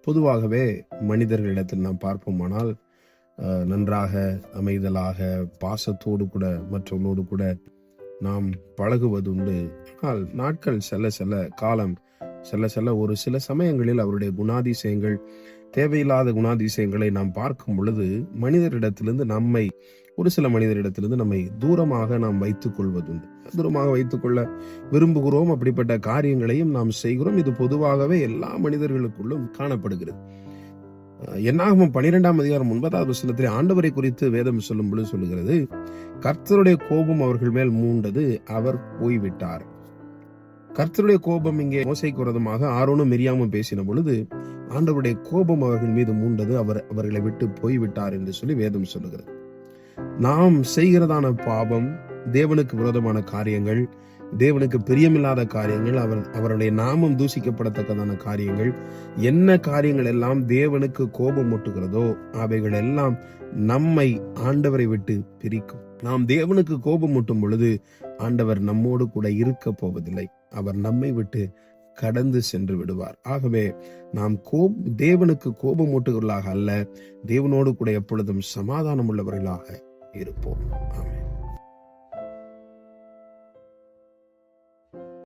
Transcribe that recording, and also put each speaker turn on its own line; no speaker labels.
பொதுவாகவே மனிதர்களிடத்தில் நாம் பார்ப்போமானால் நன்றாக அமைதலாக பாசத்தோடு கூட மற்றவர்களோடு கூட நாம் பழகுவதுண்டு. ஆனால் நாட்கள் செல்ல செல்ல, காலம் செல்ல செல்ல ஒரு சில சமயங்களில் அவருடைய குணாதிசயங்கள், தேவையில்லாத குணாதிசயங்களை நாம் பார்க்கும் பொழுது ஒரு சில மனிதரிடத்திலிருந்து நம்மை தூரமாக நாம் வைத்துக் கொள்வதுண்டு. தூரமாக வைத்துக்கொள்ள விரும்புகிறோம். அப்படிப்பட்ட காரியங்களையும் நாம் செய்கிறோம். இது பொதுவாகவே எல்லா மனிதர்களுக்குள்ளும் காணப்படுகிறது. என்னாகமம் 12ஆம் அதிகாரம் 9வது வசனத்திலே ஆண்டவரை குறித்து வேதம் சொல்லும் பொழுது சொல்லுகிறது, கர்த்தருடைய கோபம் அவர்கள் மேல் மூண்டது, அவர் போய்விட்டார். கர்த்தருடைய கோபம் இங்கே மோசேக்கு விரோதமாக ஆரோனும் மிரியாமும் பேசின பொழுது ஆண்டவருடைய கோபம் அவர்கள் மீது மூண்டது, அவர்களை விட்டு போய்விட்டார் என்று சொல்லி வேதம் சொல்லுகிறது. நாம் செய்கிறதான பாவம், தேவனுக்கு விரோதமான காரியங்கள், தேவனுக்கு பிரியமில்லாத காரியங்கள், அவருடைய நாமம் தூசிக்கப்படத்தக்கதான காரியங்கள், என்ன காரியங்கள் எல்லாம் தேவனுக்கு கோபம் மூட்டுகிறதோ அவைகள் எல்லாம் நம்மை ஆண்டவரை விட்டு பிரிக்கும். நாம் தேவனுக்கு கோபம் மூட்டும் பொழுது ஆண்டவர் நம்மோடு கூட இருக்க போவதில்லை. அவர் நம்மை விட்டு கடந்து சென்று விடுவார். ஆகவே நாம் தேவனுக்கு கோபம் மூட்டுகிறவர்களாக அல்ல, தேவனோடு கூட எப்பொழுதும் சமாதானம் உள்ளவர்களாக இருப்போம். ஆமென்.